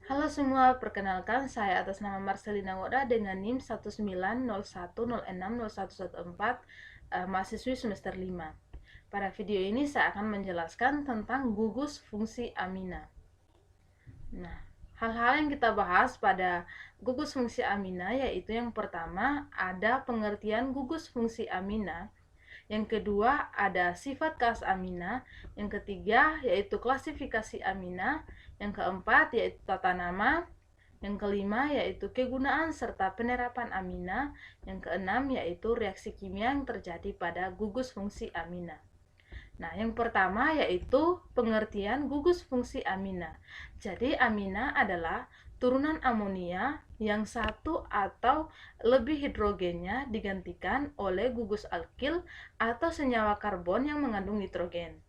Halo semua, perkenalkan saya atas nama Marcelina Ngoda dengan NIM 19010606114, mahasiswi semester 5. Pada video ini saya akan menjelaskan tentang gugus fungsi amina. Nah, hal-hal yang kita bahas pada gugus fungsi amina yaitu yang pertama ada pengertian gugus fungsi amina, yang kedua ada sifat khas amina, yang ketiga yaitu klasifikasi amina, yang keempat yaitu tata nama, yang kelima yaitu kegunaan serta penerapan amina, yang keenam yaitu reaksi kimia yang terjadi pada gugus fungsi amina. Nah, yang pertama yaitu pengertian gugus fungsi amina. Jadi, amina adalah turunan amonia yang satu atau lebih hidrogennya digantikan oleh gugus alkil atau senyawa karbon yang mengandung nitrogen.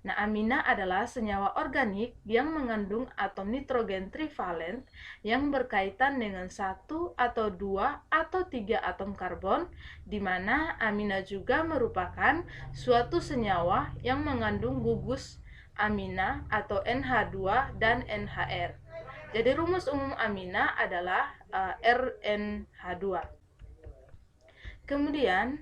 Nah, amina adalah senyawa organik yang mengandung atom nitrogen trivalen yang berkaitan dengan satu atau dua atau tiga atom karbon, di mana amina juga merupakan suatu senyawa yang mengandung gugus amina atau NH2 dan NHR. Jadi rumus umum amina adalah RNH2. Kemudian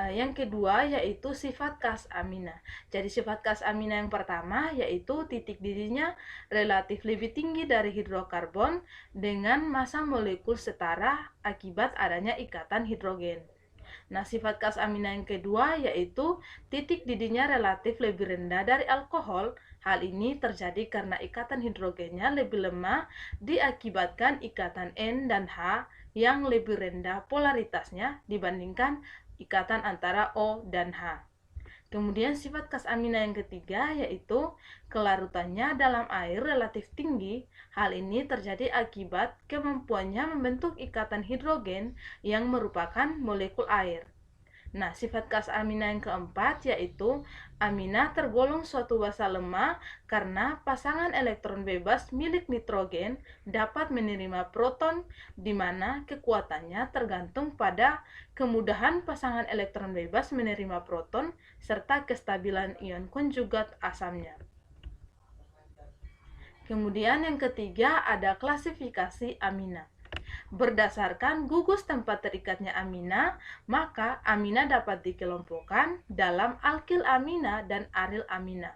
yang kedua yaitu sifat khas amina. Jadi sifat khas amina yang pertama yaitu titik didihnya relatif lebih tinggi dari hidrokarbon dengan massa molekul setara akibat adanya ikatan hidrogen. Nah, sifat khas amina yang kedua yaitu titik didihnya relatif lebih rendah dari alkohol. Hal ini terjadi karena ikatan hidrogennya lebih lemah diakibatkan ikatan N dan H yang lebih rendah polaritasnya dibandingkan ikatan antara O dan H. Kemudian sifat khas amina yang ketiga yaitu kelarutannya dalam air relatif tinggi. Hal ini terjadi akibat kemampuannya membentuk ikatan hidrogen yang merupakan molekul air. Nah, sifat khas amina yang keempat yaitu amina tergolong suatu basa lemah karena pasangan elektron bebas milik nitrogen dapat menerima proton, di mana kekuatannya tergantung pada kemudahan pasangan elektron bebas menerima proton serta kestabilan ion konjugat asamnya. Kemudian yang ketiga ada klasifikasi amina. Berdasarkan gugus tempat terikatnya amina, maka amina dapat dikelompokkan dalam alkil amina dan aril amina.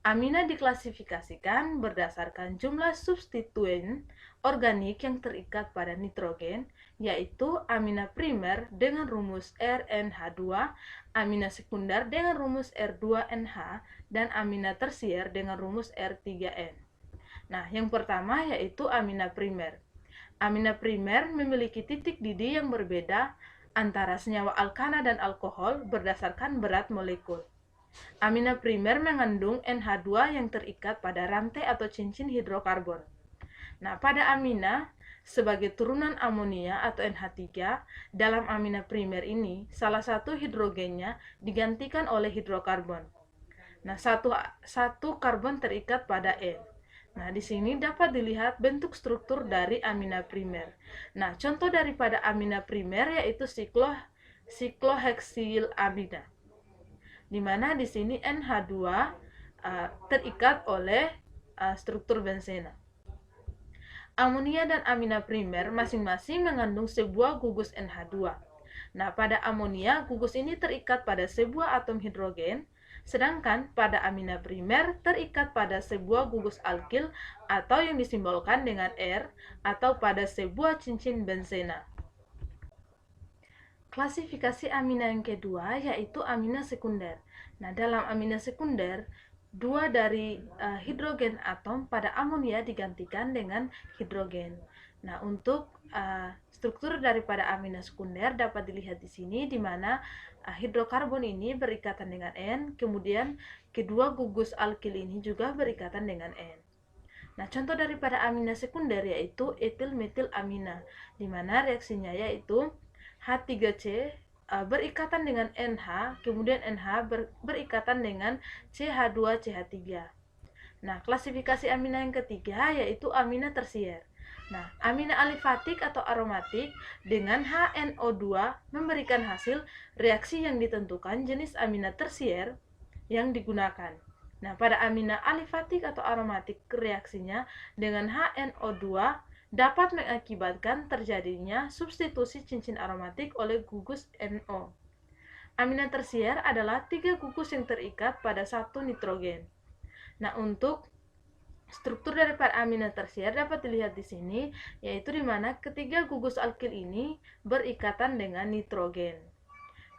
Amina diklasifikasikan berdasarkan jumlah substituen organik yang terikat pada nitrogen, yaitu amina primer dengan rumus RNH2, amina sekunder dengan rumus R2NH, dan amina tersier dengan rumus R3N. Nah, yang pertama yaitu amina primer. Amina primer memiliki titik didih yang berbeda antara senyawa alkana dan alkohol berdasarkan berat molekul. Amina primer mengandung NH2 yang terikat pada rantai atau cincin hidrokarbon. Nah, pada amina sebagai turunan amonia atau NH3, dalam amina primer ini salah satu hidrogennya digantikan oleh hidrokarbon. Nah, satu karbon terikat pada N. Nah, di sini dapat dilihat bentuk struktur dari amina primer. Nah, contoh daripada amina primer yaitu sikloheksil-amina, di mana di sini NH2 terikat oleh struktur benzena. Amonia dan amina primer masing-masing mengandung sebuah gugus NH2. Nah, pada amonia, gugus ini terikat pada sebuah atom hidrogen, sedangkan pada amina primer terikat pada sebuah gugus alkil atau yang disimbolkan dengan R atau pada sebuah cincin benzena. Klasifikasi amina yang kedua yaitu amina sekunder. Nah, dalam amina sekunder, dua dari hidrogen atom pada amonia digantikan dengan hidrogen. Nah, untuk struktur daripada amina sekunder dapat dilihat di sini, di mana hidrokarbon ini berikatan dengan N, kemudian kedua gugus alkil ini juga berikatan dengan N. Nah, contoh daripada amina sekunder yaitu etil metil amina, di mana reaksinya yaitu H3C berikatan dengan NH, kemudian NH berikatan dengan CH2CH3. Nah, klasifikasi amina yang ketiga yaitu amina tersier. Nah, amina alifatik atau aromatik dengan HNO2 memberikan hasil reaksi yang ditentukan jenis amina tersier yang digunakan. Nah, pada amina alifatik atau aromatik, reaksinya dengan HNO2 dapat mengakibatkan terjadinya substitusi cincin aromatik oleh gugus NO. Amina tersier adalah 3 gugus yang terikat pada satu nitrogen. Nah, untuk struktur daripada amina tersier dapat dilihat di sini, yaitu di mana ketiga gugus alkil ini berikatan dengan nitrogen.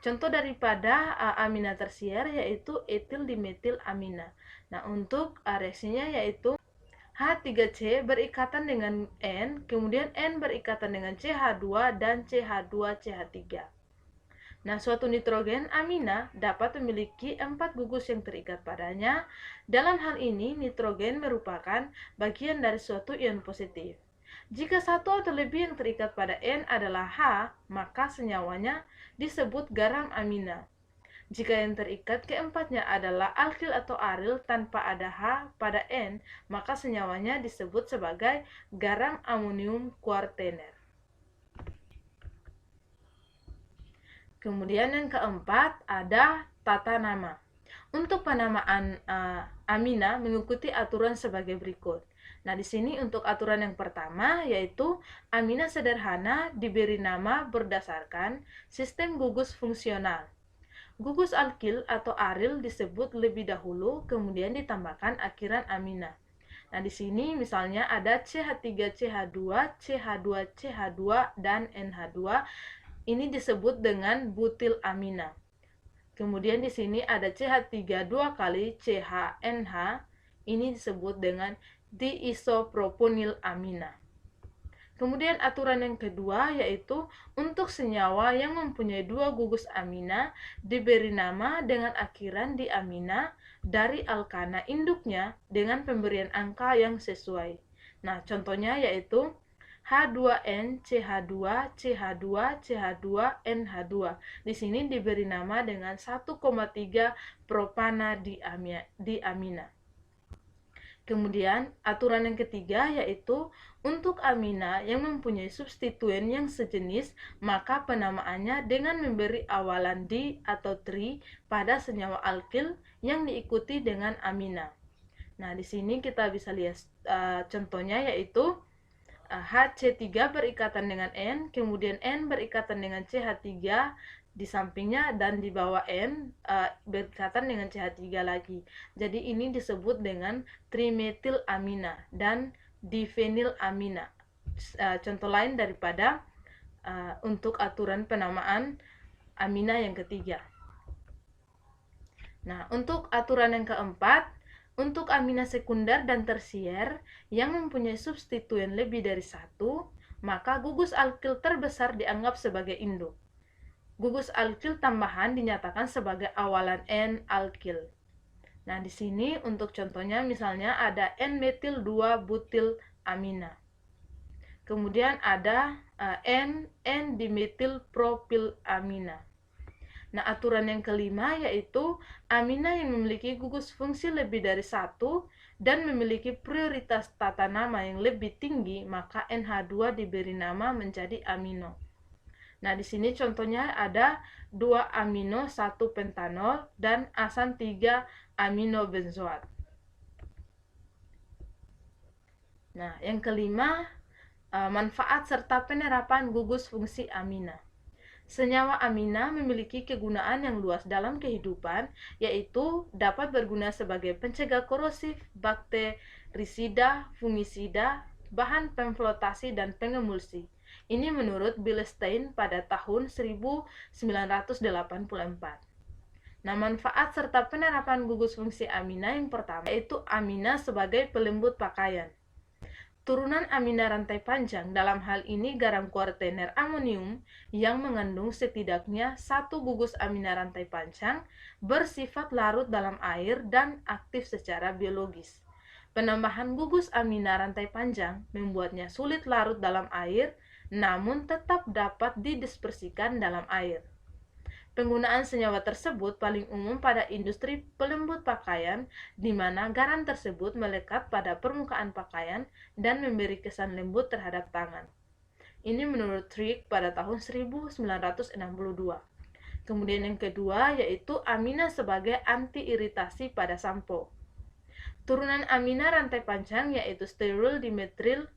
Contoh daripada amina tersier yaitu etil dimetil amina. Nah, untuk reaksinya yaitu H3C berikatan dengan N, kemudian N berikatan dengan CH2 dan CH2CH3. Nah, suatu nitrogen amina dapat memiliki 4 gugus yang terikat padanya. Dalam hal ini, nitrogen merupakan bagian dari suatu ion positif. Jika satu atau lebih yang terikat pada N adalah H, maka senyawanya disebut garam amina. Jika yang terikat keempatnya adalah alkil atau aril tanpa ada H pada N, maka senyawanya disebut sebagai garam amonium kuartener. Kemudian yang keempat ada tata nama. Untuk penamaan amina mengikuti aturan sebagai berikut. Nah, di sini untuk aturan yang pertama yaitu amina sederhana diberi nama berdasarkan sistem gugus fungsional. Gugus alkil atau aril disebut lebih dahulu, kemudian ditambahkan akhiran amina. Nah, di sini misalnya ada CH3CH2, CH2CH2, dan NH2. Ini disebut dengan butil amina. Kemudian di sini ada CH3 2 kali CHNH. Ini disebut dengan diisoproponil amina. Kemudian aturan yang kedua yaitu untuk senyawa yang mempunyai 2 gugus amina diberi nama dengan akhiran di amina dari alkana induknya dengan pemberian angka yang sesuai. Nah, contohnya yaitu H2N, CH2, CH2, CH2, NH2. Di sini diberi nama dengan 1,3 propana di amina. Kemudian, aturan yang ketiga yaitu untuk amina yang mempunyai substituen yang sejenis, maka penamaannya dengan memberi awalan di atau tri pada senyawa alkil yang diikuti dengan amina. Nah, di sini kita bisa lihat contohnya yaitu HC3 berikatan dengan N, kemudian N berikatan dengan CH3 di sampingnya, dan di bawah N berikatan dengan CH3 lagi. Jadi ini disebut dengan trimetil amina dan difenil amina. Contoh lain daripada untuk aturan penamaan amina yang ketiga. Nah, untuk aturan yang keempat, untuk amina sekunder dan tersier yang mempunyai substituen lebih dari satu, maka gugus alkil terbesar dianggap sebagai induk. Gugus alkil tambahan dinyatakan sebagai awalan N-alkil. Nah, di sini untuk contohnya misalnya ada N-metil 2 butil amina. Kemudian ada N-dimetil propil amina. Nah, aturan yang kelima yaitu amina yang memiliki gugus fungsi lebih dari satu dan memiliki prioritas tata nama yang lebih tinggi, maka NH2 diberi nama menjadi amino. Nah, di sini contohnya ada 2 amino 1 pentanol dan asan 3 amino benzoat. Nah, yang kelima, manfaat serta penerapan gugus fungsi amina. Senyawa amina memiliki kegunaan yang luas dalam kehidupan, yaitu dapat berguna sebagai pencegah korosif, bakterisida, fungisida, bahan pemflotasi, dan pengemulsi. Ini menurut Bilstein pada tahun 1984. Nah, manfaat serta penerapan gugus fungsi amina yang pertama yaitu amina sebagai pelembut pakaian. Turunan amina rantai panjang, dalam hal ini garam kuartener amonium yang mengandung setidaknya 1 gugus amina rantai panjang, bersifat larut dalam air dan aktif secara biologis. Penambahan gugus amina rantai panjang membuatnya sulit larut dalam air, namun tetap dapat didispersikan dalam air. Penggunaan senyawa tersebut paling umum pada industri pelembut pakaian, di mana garam tersebut melekat pada permukaan pakaian dan memberi kesan lembut terhadap tangan. Ini menurut Trick pada tahun 1962. Kemudian yang kedua yaitu amina sebagai anti iritasi pada sampo. Turunan amina rantai panjang yaitu steryl dimethyl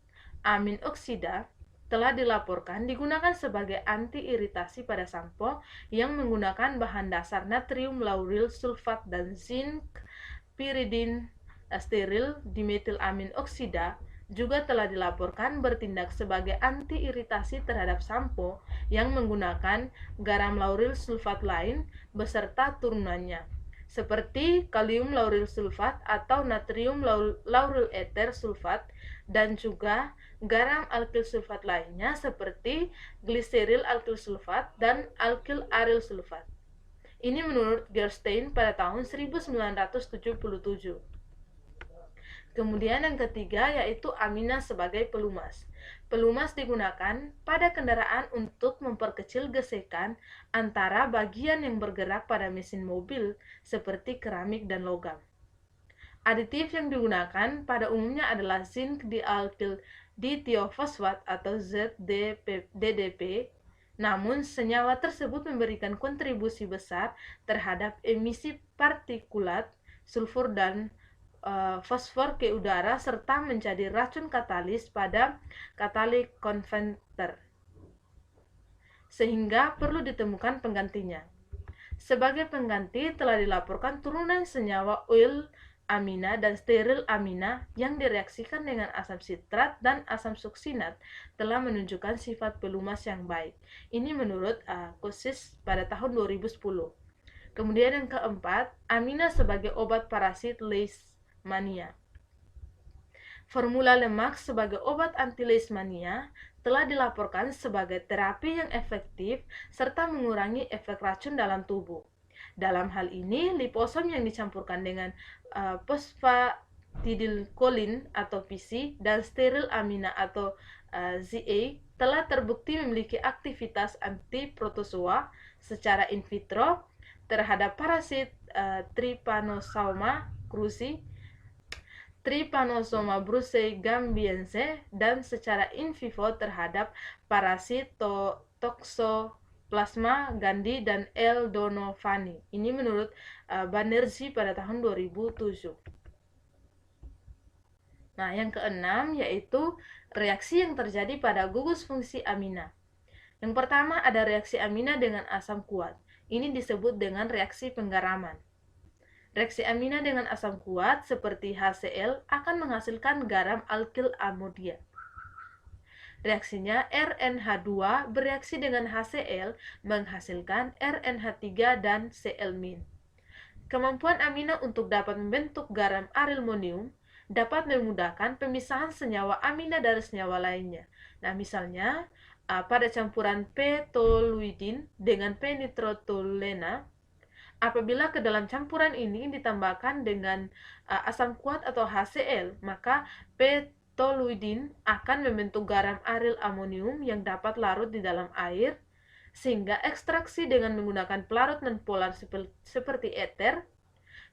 amin oksida telah dilaporkan digunakan sebagai anti-iritasi pada sampo yang menggunakan bahan dasar natrium lauryl sulfat dan zinc pyridine. Steryl dimethyl amin oksida juga telah dilaporkan bertindak sebagai anti-iritasi terhadap sampo yang menggunakan garam lauryl sulfat lain beserta turunannya, seperti kalium lauryl sulfat atau natrium lauryl ether sulfat, dan juga garam alkil sulfat lainnya seperti gliseril alkil sulfat dan alkil aryl sulfat. Ini menurut Gerstein pada tahun 1977. Kemudian yang ketiga yaitu amina sebagai pelumas. Pelumas digunakan pada kendaraan untuk memperkecil gesekan antara bagian yang bergerak pada mesin mobil seperti keramik dan logam. Aditif yang digunakan pada umumnya adalah zinc dialkyl ditiofosfat atau ZDDP. Namun, senyawa tersebut memberikan kontribusi besar terhadap emisi partikulat sulfur dan fosfor ke udara serta menjadi racun katalis pada catalytic converter, sehingga perlu ditemukan penggantinya. Sebagai pengganti telah dilaporkan turunan senyawa oil amina dan steril amina yang direaksikan dengan asam sitrat dan asam suksinat telah menunjukkan sifat pelumas yang baik. Ini menurut Kosis pada tahun 2010. Kemudian yang keempat, amina sebagai obat parasit leishmania. Formula lemak sebagai obat anti leishmania telah dilaporkan sebagai terapi yang efektif serta mengurangi efek racun dalam tubuh. Dalam hal ini, liposom yang dicampurkan dengan fosfatidilkolin atau PC dan steril amina atau ZA telah terbukti memiliki aktivitas antiprotozoa secara in vitro terhadap parasit Trypanosoma cruzi, Trypanosoma brucei-gambiense, dan secara in vivo terhadap parasit Toxoplasma gandhi dan L. donovani. Ini menurut Banerjee pada tahun 2007. Nah, yang keenam yaitu reaksi yang terjadi pada gugus fungsi amina. Yang pertama ada reaksi amina dengan asam kuat. Ini disebut dengan reaksi penggaraman. Reaksi amina dengan asam kuat seperti HCl akan menghasilkan garam alkil amodia. Reaksinya RNH2 bereaksi dengan HCl menghasilkan RNH3 dan Cl-. Kemampuan amina untuk dapat membentuk garam arilmonium dapat memudahkan pemisahan senyawa amina dari senyawa lainnya. Nah, misalnya pada campuran p-toluidin dengan p-nitrotoluena, apabila ke dalam campuran ini ditambahkan dengan asam kuat atau HCl, maka p-toluidin akan membentuk garam aril amonium yang dapat larut di dalam air, sehingga ekstraksi dengan menggunakan pelarut nonpolar seperti ether,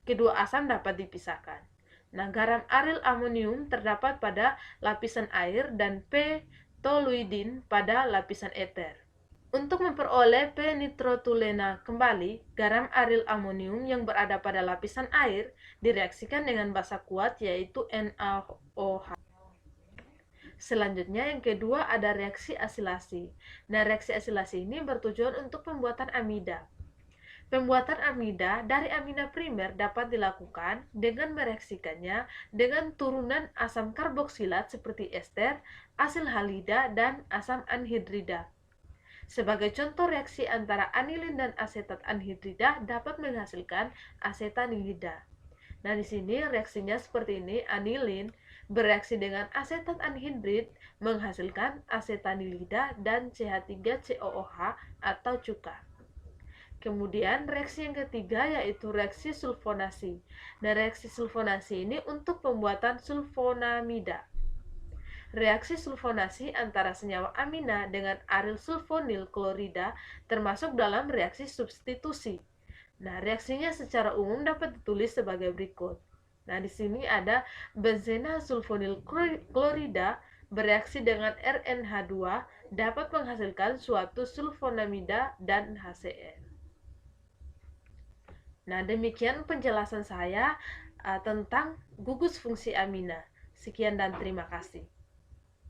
kedua asam dapat dipisahkan. Nah, garam aril amonium terdapat pada lapisan air dan p-toluidin pada lapisan ether. Untuk memperoleh p-nitrotoluena kembali, garam aril amonium yang berada pada lapisan air direaksikan dengan basa kuat yaitu NaOH. Selanjutnya yang kedua ada reaksi asilasi. Nah, reaksi asilasi ini bertujuan untuk pembuatan amida. Pembuatan amida dari amina primer dapat dilakukan dengan mereaksikannya dengan turunan asam karboksilat seperti ester, asil halida, dan asam anhidrida. Sebagai contoh reaksi antara anilin dan asetat anhidrida dapat menghasilkan asetanilida. Nah, di sini reaksinya seperti ini, anilin bereaksi dengan asetat anhidrid menghasilkan asetanilida dan CH3COOH atau cuka. Kemudian reaksi yang ketiga yaitu reaksi sulfonasi. Nah, reaksi sulfonasi ini untuk pembuatan sulfonamida. Reaksi sulfonasi antara senyawa amina dengan aril sulfonyl klorida termasuk dalam reaksi substitusi. Nah, reaksinya secara umum dapat ditulis sebagai berikut. Nah, di sini ada benzena sulfonyl klorida bereaksi dengan RNH2 dapat menghasilkan suatu sulfonamida dan HCl. Nah, demikian penjelasan saya tentang gugus fungsi amina. Sekian dan terima kasih.